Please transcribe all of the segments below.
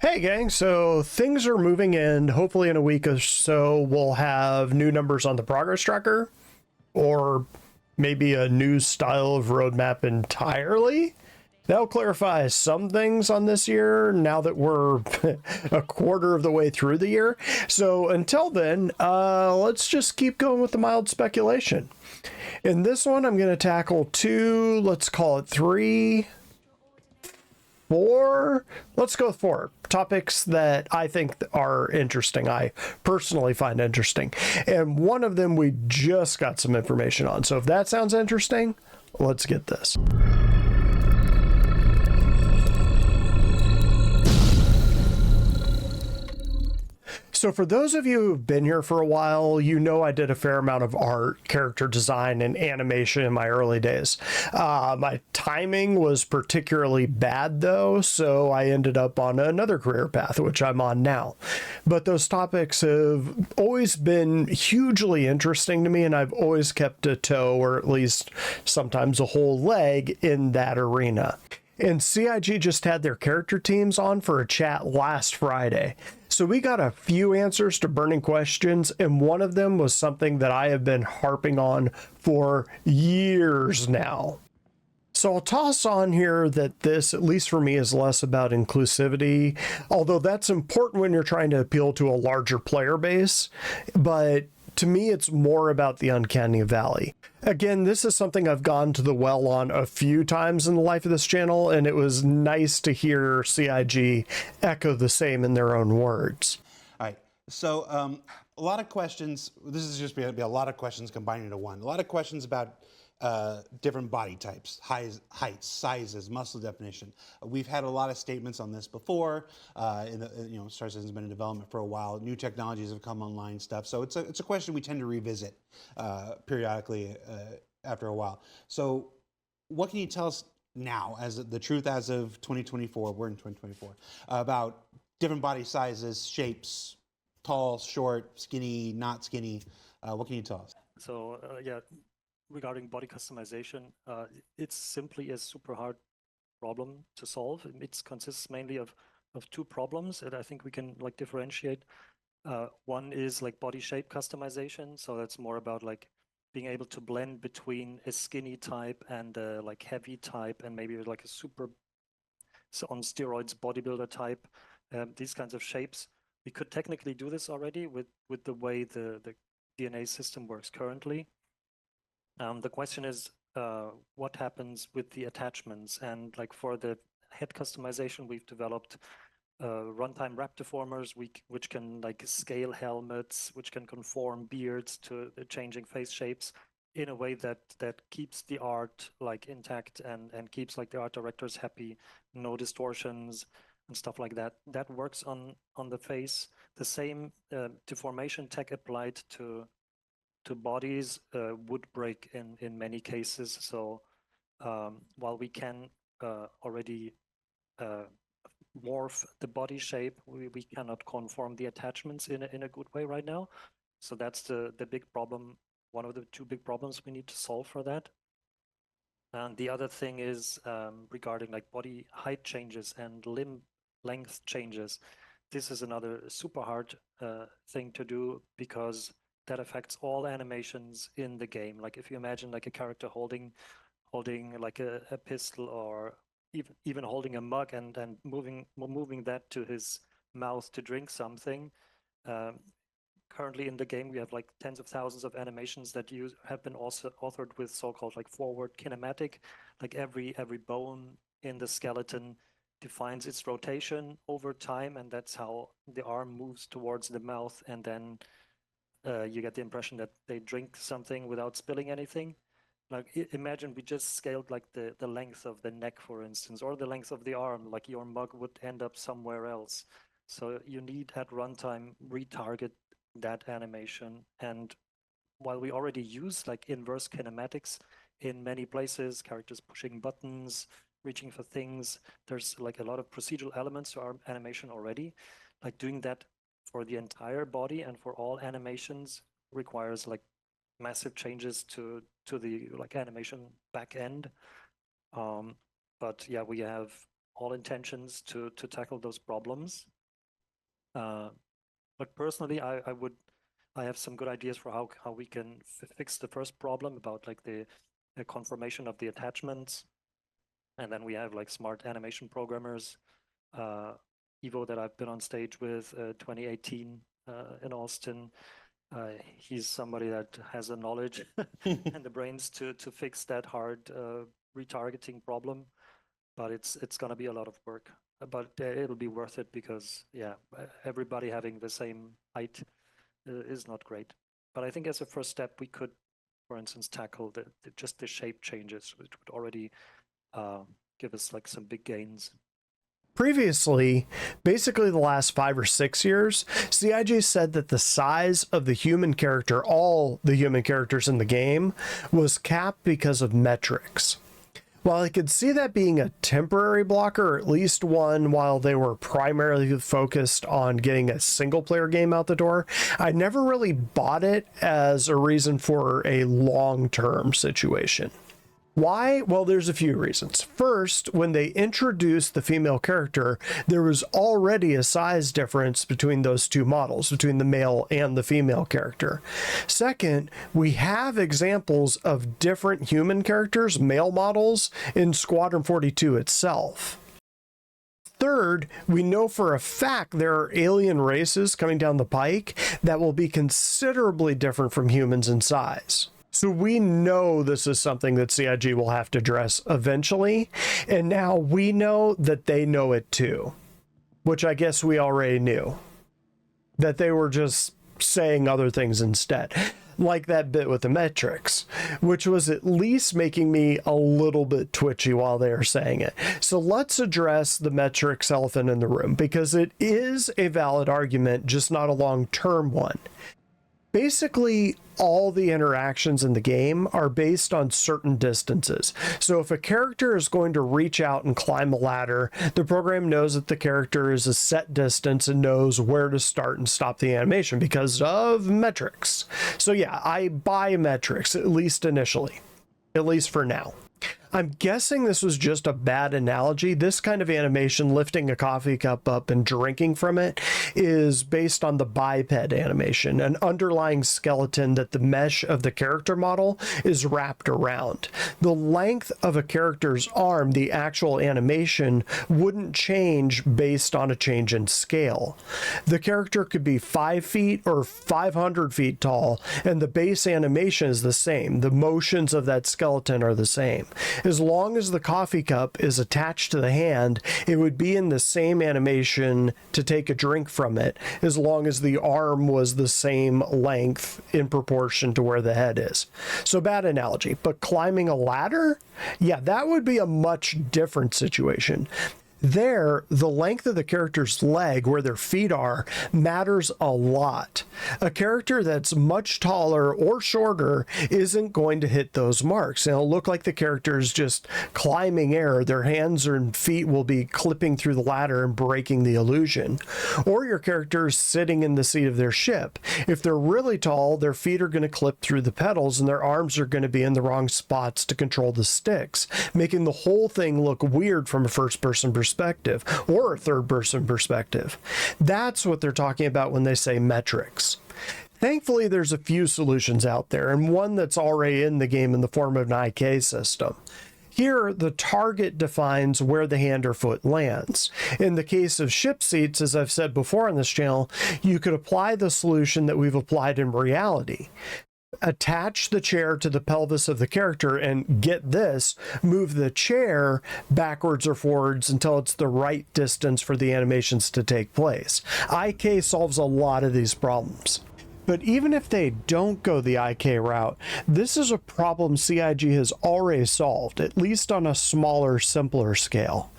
Hey gang, so things are moving in. Hopefully in a week or so we'll have new numbers on the progress tracker, or maybe a new style of roadmap entirely. That'll clarify some things on this year now that we're a quarter of the way through the year. So until then, let's just keep going with the mild speculation. In this one, I'm going to tackle two, let's call it three, four, let's go with four topics that I think are interesting. I personally find interesting. And one of them we just got some information on. So if that sounds interesting, let's get this. So for those of you who've been here for a while, you know I did a fair amount of art, character design, and animation in my early days. My timing was particularly bad though, so I ended up on another career path, which I'm on now. But those topics have always been hugely interesting to me, and I've always kept a toe, or at least sometimes a whole leg, in that arena. And CIG just had their character teams on for a chat last Friday. So we got a few answers to burning questions, and one of them was something that I have been harping on for years now. So I'll toss on here that this, at least for me, is less about inclusivity, although that's important when you're trying to appeal to a larger player base. But to me, it's more about the uncanny valley. Again, this is something I've gone to the well on a few times in the life of this channel, and it was nice to hear CIG echo the same in their own words. All right, so a lot of questions. This is just going to be a lot of questions combined into one. A lot of questions about different body types, heights, sizes, muscle definition. We've had a lot of statements on this before. Star Citizen has been in development for a while. New technologies have come online, stuff. So it's a question we tend to revisit periodically after a while. So what can you tell us now, as the truth as of 2024? We're in 2024 about different body sizes, shapes, tall, short, skinny, not skinny. What can you tell us? So yeah. Regarding body customization, it's simply a super hard problem to solve. It consists mainly of two problems that I think we can like differentiate. One is like body shape customization. So that's more about like being able to blend between a skinny type and a like heavy type, and maybe like a super, so on steroids bodybuilder type. These kinds of shapes. We could technically do this already with the way the DNA system works currently. The question is, what happens with the attachments? And like for the head customization, we've developed runtime wrap deformers, which can like scale helmets, which can conform beards to the changing face shapes in a way that keeps the art like intact and keeps like the art directors happy, no distortions and stuff like that. That works on the face. The same deformation tech applied to bodies would break in many cases. So while we can already morph the body shape, we cannot conform the attachments in a good way right now. So that's the big problem, one of the two big problems we need to solve for that. And the other thing is regarding like body height changes and limb length changes. This is another super hard thing to do, because that affects all animations in the game. Like if you imagine like a character holding like a pistol, or even holding a mug and moving that to his mouth to drink something. Currently in the game, we have like tens of thousands of animations that have been also authored with so-called like forward kinematic. Like every bone in the skeleton defines its rotation over time, and that's how the arm moves towards the mouth, and then you get the impression that they drink something without spilling anything. Like imagine we just scaled like the length of the neck, for instance, or the length of the arm, like your mug would end up somewhere else. So you need at runtime retarget that animation. And while we already use like inverse kinematics in many places, characters pushing buttons, reaching for things, there's like a lot of procedural elements to our animation already. Like doing that for the entire body and for all animations requires like massive changes to the like animation back end. But yeah, we have all intentions to tackle those problems. But personally, I have some good ideas for how we can fix the first problem about like the conformation of the attachments. And then we have like smart animation programmers, Ivo that I've been on stage with 2018 in Austin. He's somebody that has the knowledge and the brains to fix that hard retargeting problem, but it's going to be a lot of work. But it'll be worth it because yeah, everybody having the same height is not great. But I think as a first step, we could, for instance, tackle just the shape changes, which would already give us like some big gains. Previously, basically the last 5 or 6 years, CIG said that the size of the human character, all the human characters in the game, was capped because of metrics. While I could see that being a temporary blocker, or at least one while they were primarily focused on getting a single player game out the door, I never really bought it as a reason for a long-term situation. Why? Well, there's a few reasons. First, when they introduced the female character, there was already a size difference between those two models, between the male and the female character. Second, we have examples of different human characters, male models, in Squadron 42 itself. Third, we know for a fact there are alien races coming down the pike that will be considerably different from humans in size. So we know this is something that CIG will have to address eventually, and now we know that they know it too, which I guess we already knew, that they were just saying other things instead, like that bit with the metrics, which was at least making me a little bit twitchy while they were saying it. So let's address the metrics elephant in the room, because it is a valid argument, just not a long-term one. Basically, all the interactions in the game are based on certain distances. So if a character is going to reach out and climb a ladder, the program knows that the character is a set distance and knows where to start and stop the animation because of metrics. So yeah, I buy metrics, at least initially, at least for now. I'm guessing this was just a bad analogy. This kind of animation, lifting a coffee cup up and drinking from it, is based on the biped animation, an underlying skeleton that the mesh of the character model is wrapped around. The length of a character's arm, the actual animation, wouldn't change based on a change in scale. The character could be 5 feet or 500 feet tall, and the base animation is the same. The motions of that skeleton are the same. As long as the coffee cup is attached to the hand, it would be in the same animation to take a drink from it, as long as the arm was the same length in proportion to where the head is. So bad analogy, but climbing a ladder? Yeah, that would be a much different situation. There, the length of the character's leg, where their feet are, matters a lot. A character that's much taller or shorter isn't going to hit those marks. It'll look like the character is just climbing air. Their hands and feet will be clipping through the ladder and breaking the illusion. Or your character is sitting in the seat of their ship. If they're really tall, their feet are going to clip through the pedals and their arms are going to be in the wrong spots to control the sticks, making the whole thing look weird from a first-person perspective or a third-person perspective. That's what they're talking about when they say metrics. Thankfully, there's a few solutions out there, and one that's already in the game in the form of an IK system. Here, the target defines where the hand or foot lands. In the case of ship seats, as I've said before on this channel, you could apply the solution that we've applied in reality. Attach the chair to the pelvis of the character and, get this, move the chair backwards or forwards until it's the right distance for the animations to take place. IK solves a lot of these problems. But even if they don't go the IK route, this is a problem CIG has already solved, at least on a smaller, simpler scale.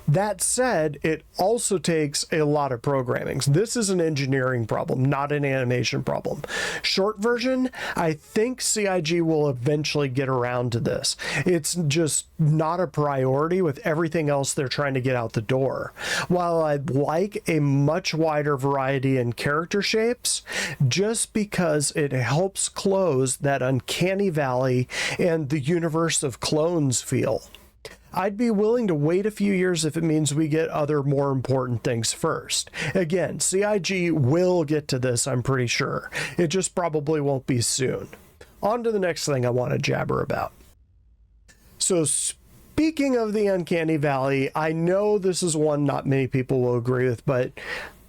That said, it also takes a lot of programming. This is an engineering problem, not an animation problem. Short version, I think CIG will eventually get around to this. It's just not a priority with everything else they're trying to get out the door. While I'd like a much wider variety in character shapes, just because it helps close that uncanny valley and the universe of clones feel. I'd be willing to wait a few years if it means we get other more important things first. Again, CIG will get to this, I'm pretty sure. It just probably won't be soon. On to the next thing I want to jabber about. So speaking of the Uncanny Valley, I know this is one not many people will agree with, but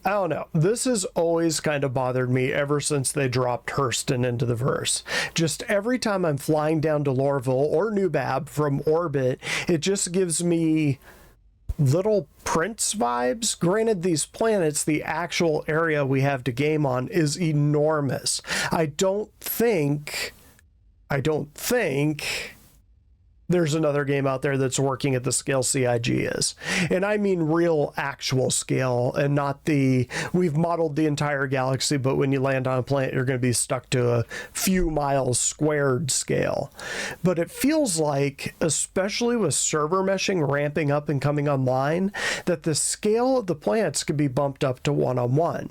I don't know. This has always kind of bothered me ever since they dropped Hurston into the verse. Just every time I'm flying down to Lorville or Newbab from orbit, it just gives me Little Prince vibes. Granted, these planets, the actual area we have to game on, is enormous. I don't think there's another game out there that's working at the scale CIG is. And I mean real actual scale, and not the, we've modeled the entire galaxy, but when you land on a planet, you're going to be stuck to a few miles squared scale. But it feels like, especially with server meshing ramping up and coming online, that the scale of the planets could be bumped up to 1-on-1.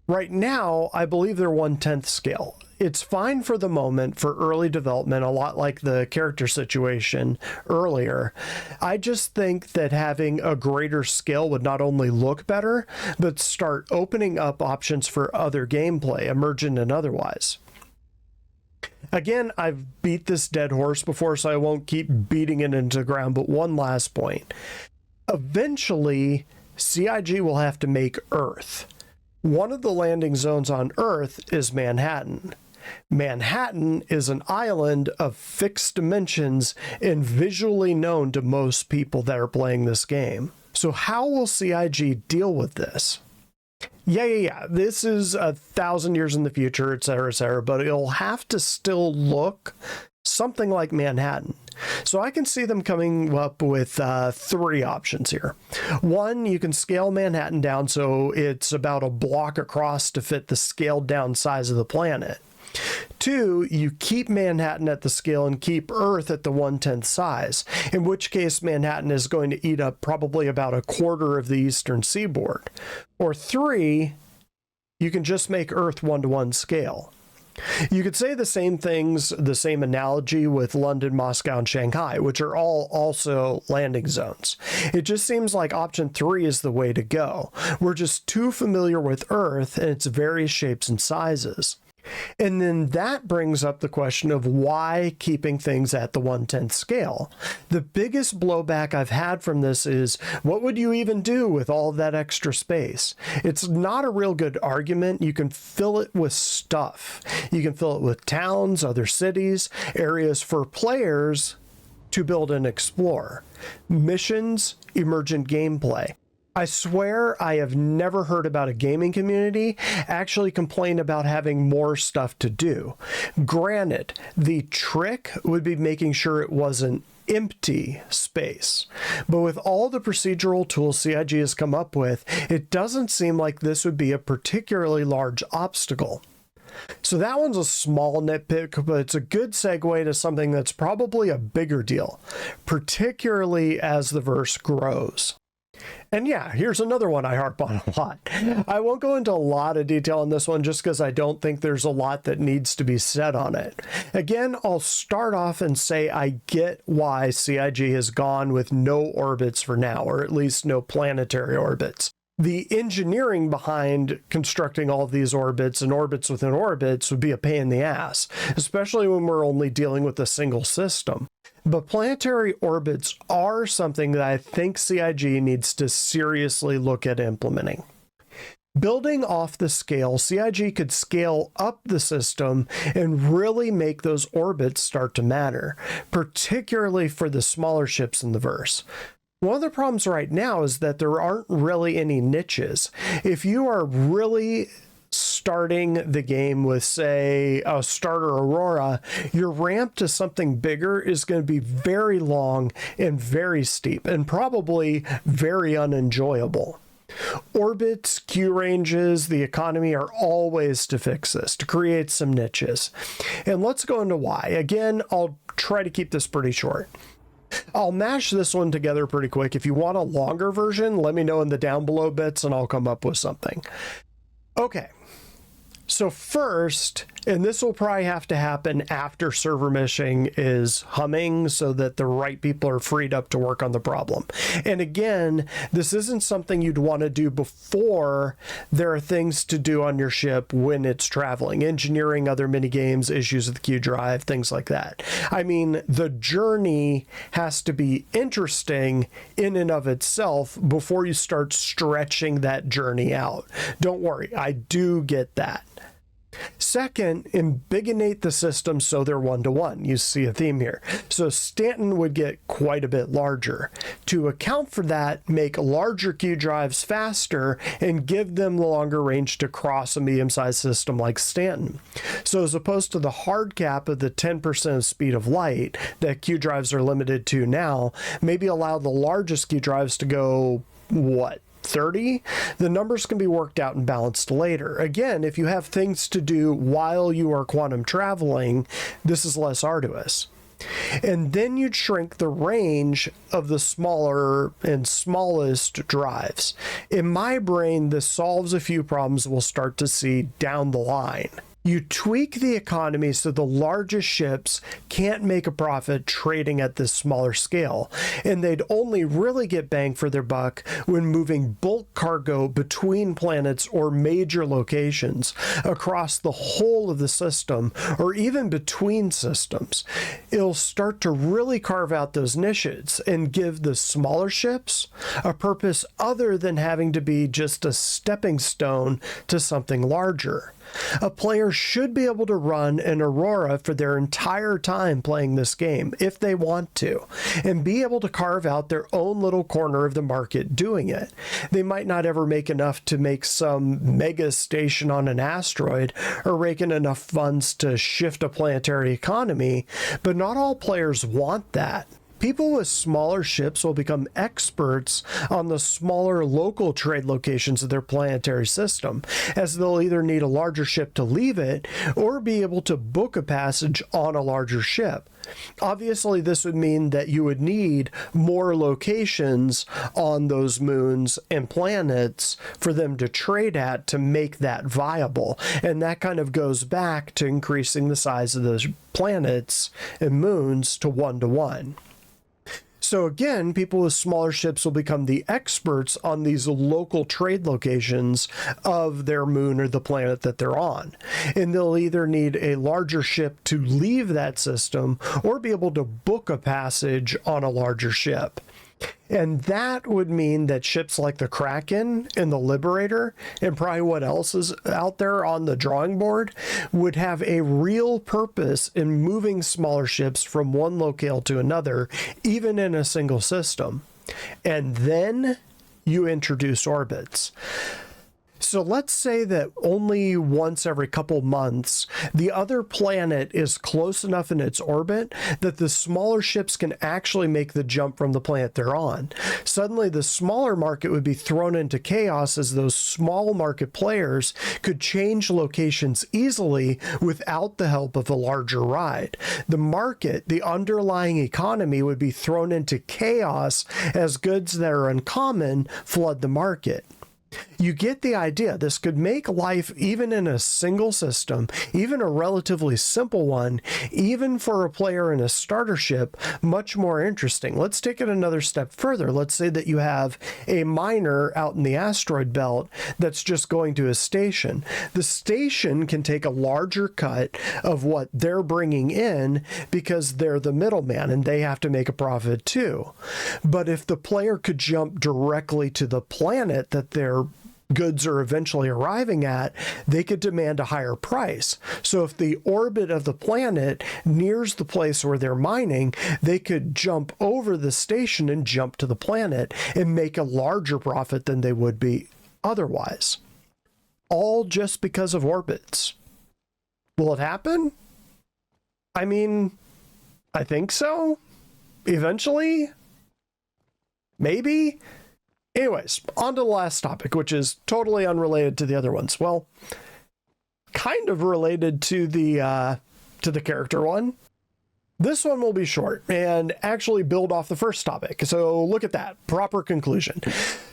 Right now, I believe they're 1/10 scale. It's fine for the moment for early development, a lot like the character situation earlier. I just think that having a greater scale would not only look better, but start opening up options for other gameplay, emergent and otherwise. Again, I've beat this dead horse before, so I won't keep beating it into the ground, but one last point. Eventually, CIG will have to make Earth. One of the landing zones on Earth is Manhattan. Manhattan is an island of fixed dimensions and visually known to most people that are playing this game. So how will CIG deal with this? Yeah. This is 1,000 years in the future, etc., but it'll have to still look something like Manhattan. So I can see them coming up with 3 options here. One, you can scale Manhattan down so it's about a block across to fit the scaled down size of the planet. 2, you keep Manhattan at the scale and keep Earth at the 1/10 size, in which case Manhattan is going to eat up probably about a quarter of the eastern seaboard. Or 3, you can just make Earth 1-to-1 scale. You could say the same things, the same analogy with London, Moscow, and Shanghai, which are all also landing zones. It just seems like option 3 is the way to go. We're just too familiar with Earth and its various shapes and sizes. And then that brings up the question of why keeping things at the 1/10 scale. The biggest blowback I've had from this is, what would you even do with all of that extra space? It's not a real good argument. You can fill it with stuff. You can fill it with towns, other cities, areas for players to build and explore, missions, emergent gameplay. I swear I have never heard about a gaming community actually complain about having more stuff to do. Granted, the trick would be making sure it wasn't empty space. But with all the procedural tools CIG has come up with, it doesn't seem like this would be a particularly large obstacle. So that one's a small nitpick, but it's a good segue to something that's probably a bigger deal, particularly as the verse grows. And yeah, here's another one I harp on a lot. I won't go into a lot of detail on this one just because I don't think there's a lot that needs to be said on it. Again, I'll start off and say I get why CIG has gone with no orbits for now, or at least no planetary orbits. The engineering behind constructing all of these orbits and orbits within orbits would be a pain in the ass, especially when we're only dealing with a single system. But planetary orbits are something that I think CIG needs to seriously look at implementing. Building off the scale, CIG could scale up the system and really make those orbits start to matter, particularly for the smaller ships in the verse. One of the problems right now is that there aren't really any niches. If you are really starting the game with, say, a starter Aurora, your ramp to something bigger is going to be very long and very steep and probably very unenjoyable. Orbits, Q ranges, the economy are all ways to fix this, to create some niches. And let's go into why. Again, I'll try to keep this pretty short. I'll mash this one together pretty quick. If you want a longer version, let me know in the down below bits and I'll come up with something. Okay. So first, And this will probably have to happen after server meshing is humming so that the right people are freed up to work on the problem. And again, this isn't something you'd want to do before there are things to do on your ship when it's traveling. Engineering, other mini games, issues with the Q drive, things like that. I mean, the journey has to be interesting in and of itself before you start stretching that journey out. Don't worry, I do get that. Second, ambigonate the system so they're one-to-one. You see a theme here. So Stanton would get quite a bit larger. To account for that, make larger Q drives faster and give them the longer range to cross a medium-sized system like Stanton. So as opposed to the hard cap of the 10% of speed of light that Q drives are limited to now, maybe allow the largest Q drives to go, 30? The numbers can be worked out and balanced later. Again, if you have things to do while you are quantum traveling, this is less arduous. And then you'd shrink the range of the smaller and smallest drives. In my brain, this solves a few problems we'll start to see down the line. You tweak the economy so the largest ships can't make a profit trading at this smaller scale, and they'd only really get bang for their buck when moving bulk cargo between planets or major locations across the whole of the system or even between systems. It'll start to really carve out those niches and give the smaller ships a purpose other than having to be just a stepping stone to something larger. A player should be able to run an Aurora for their entire time playing this game, if they want to, and be able to carve out their own little corner of the market doing it. They might not ever make enough to make some mega station on an asteroid or rake in enough funds to shift a planetary economy, but not all players want that. People with smaller ships will become experts on the smaller local trade locations of their planetary system, as they'll either need a larger ship to leave it or be able to book a passage on a larger ship. Obviously, this would mean that you would need more locations on those moons and planets for them to trade at to make that viable. And that kind of goes back to increasing the size of those planets and moons to 1-to-1. So again, people with smaller ships will become the experts on these local trade locations of their moon or the planet that they're on. And they'll either need a larger ship to leave that system or be able to book a passage on a larger ship. And that would mean that ships like the Kraken and the Liberator, and probably what else is out there on the drawing board, would have a real purpose in moving smaller ships from one locale to another, even in a single system. And then you introduce orbits. So let's say that only once every couple months, the other planet is close enough in its orbit that the smaller ships can actually make the jump from the planet they're on. Suddenly, the smaller market would be thrown into chaos as those small market players could change locations easily without the help of a larger ride. The market, the underlying economy, would be thrown into chaos as goods that are uncommon flood the market. You get the idea. This could make life, even in a single system, even a relatively simple one, even for a player in a starter ship, much more interesting. Let's take it another step further. Let's say that you have a miner out in the asteroid belt that's just going to a station. The station can take a larger cut of what they're bringing in because they're the middleman and they have to make a profit too. But if the player could jump directly to the planet that their goods are eventually arriving at, they could demand a higher price. So if the orbit of the planet nears the place where they're mining, they could jump over the station and jump to the planet and make a larger profit than they would be otherwise. All just because of orbits. Will it happen? I mean, I think so. Eventually. Maybe. Anyways, on to the last topic, which is totally unrelated to the other ones. Well, kind of related to the character one. This one will be short and actually build off the first topic. So look at that. Proper conclusion.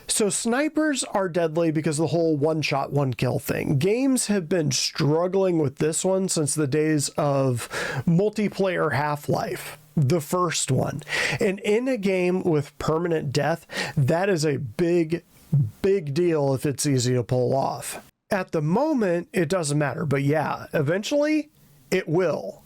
So snipers are deadly because of the whole one-shot, one-kill thing. Games have been struggling with this one since the days of multiplayer Half-Life, the first one. And in a game with permanent death, that is a big deal if it's easy to pull off. At the moment, it doesn't matter. But yeah, eventually it will.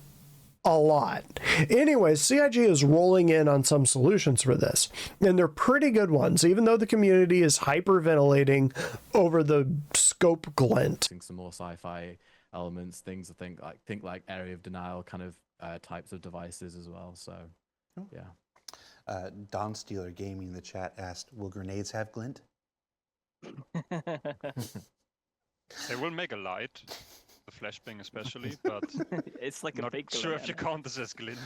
A lot. Anyways, CIG is rolling in on some solutions for this, and they're pretty good ones, even though the community is hyperventilating over the scope glint. Some more sci-fi elements, things I think like area of denial kind of types of devices as well. So, yeah. Don Steeler Gaming in the chat asked, "Will grenades have glint?" They will make a light. The flashbang especially, but it's like a not big sure if you count this as glint.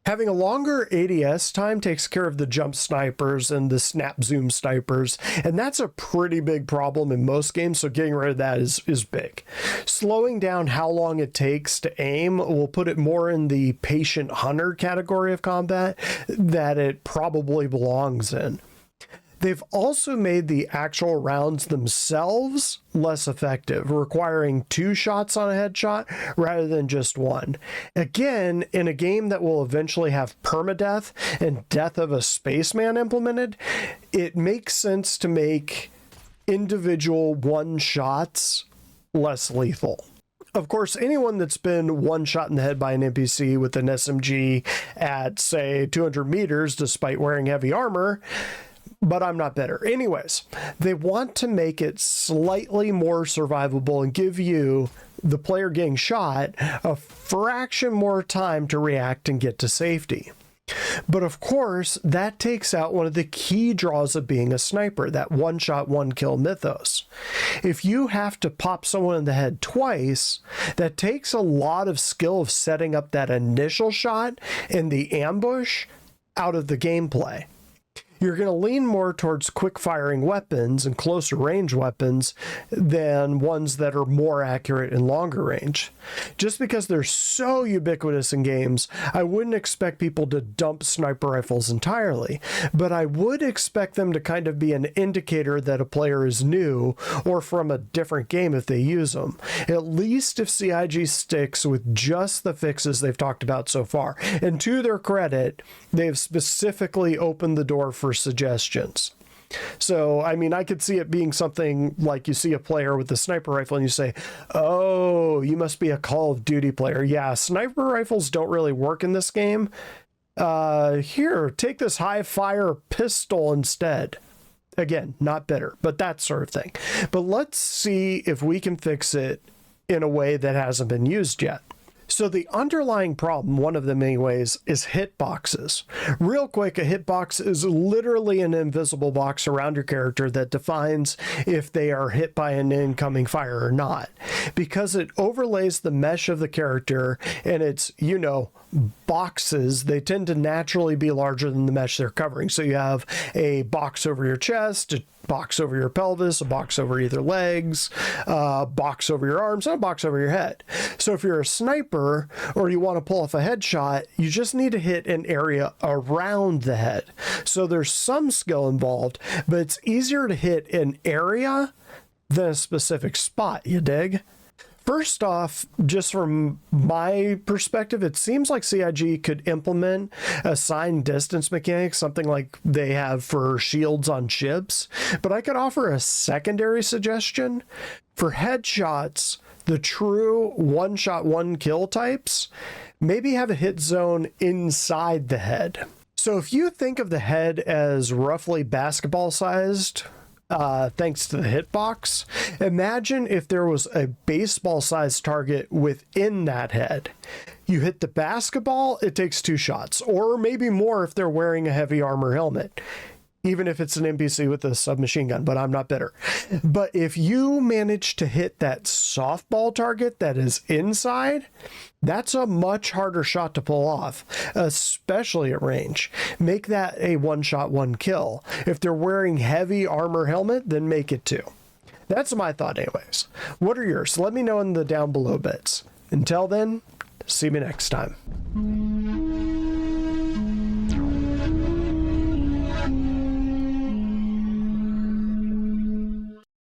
Having a longer ADS time takes care of the jump snipers and the snap zoom snipers, and that's a pretty big problem in most games, so getting rid of that is big. Slowing down how long it takes to aim will put it more in the patient hunter category of combat that it probably belongs in. They've also made the actual rounds themselves less effective, requiring 2 shots on a headshot rather than just 1. Again, in a game that will eventually have permadeath and death of a spaceman implemented, it makes sense to make individual 1 shots less lethal. Of course, anyone that's been 1 shot in the head by an NPC with an SMG at, say, 200 meters, despite wearing heavy armor, but I'm not bitter. Anyways, they want to make it slightly more survivable and give you, the player getting shot, a fraction more time to react and get to safety. But of course, that takes out one of the key draws of being a sniper, that one-shot, one-kill mythos. If you have to pop someone in the head twice, that takes a lot of skill of setting up that initial shot and the ambush out of the gameplay. You're going to lean more towards quick-firing weapons and closer range weapons than ones that are more accurate in longer range. Just because they're so ubiquitous in games, I wouldn't expect people to dump sniper rifles entirely, but I would expect them to kind of be an indicator that a player is new or from a different game if they use them. At least if CIG sticks with just the fixes they've talked about so far. And to their credit, they've specifically opened the door for suggestions. So, I mean, I could see it being something like you see a player with a sniper rifle and you say, oh, you must be a Call of Duty player. Yeah, sniper rifles don't really work in this game. Here, take this high fire pistol instead. Again, not bitter, but that sort of thing. But let's see if we can fix it in a way that hasn't been used yet. So the underlying problem, one of them anyways, is hitboxes. Real quick, a hitbox is literally an invisible box around your character that defines if they are hit by an incoming fire or not. Because it overlays the mesh of the character and it's, boxes, they tend to naturally be larger than the mesh they're covering. So you have a box over your chest, a box over your pelvis, a box over either legs, a box over your arms, and a box over your head. So if you're a sniper or you want to pull off a headshot, you just need to hit an area around the head. So there's some skill involved, but it's easier to hit an area than a specific spot, you dig? First off, just from my perspective, it seems like CIG could implement a assigned distance mechanic, something like they have for shields on ships. But I could offer a secondary suggestion. For headshots, the true one-shot, one-kill types, maybe have a hit zone inside the head. So if you think of the head as roughly basketball-sized, thanks to the hitbox, imagine if there was a baseball-sized target within that head. You hit the basketball, it takes 2 shots, or maybe more if they're wearing a heavy armor helmet, even if it's an NPC with a submachine gun, but I'm not bitter. But if you manage to hit that softball target that is inside, that's a much harder shot to pull off, especially at range. Make that a one-shot, one-kill. If they're wearing heavy armor helmet, then make it 2. That's my thought anyways. What are yours? Let me know in the down below bits. Until then, see me next time.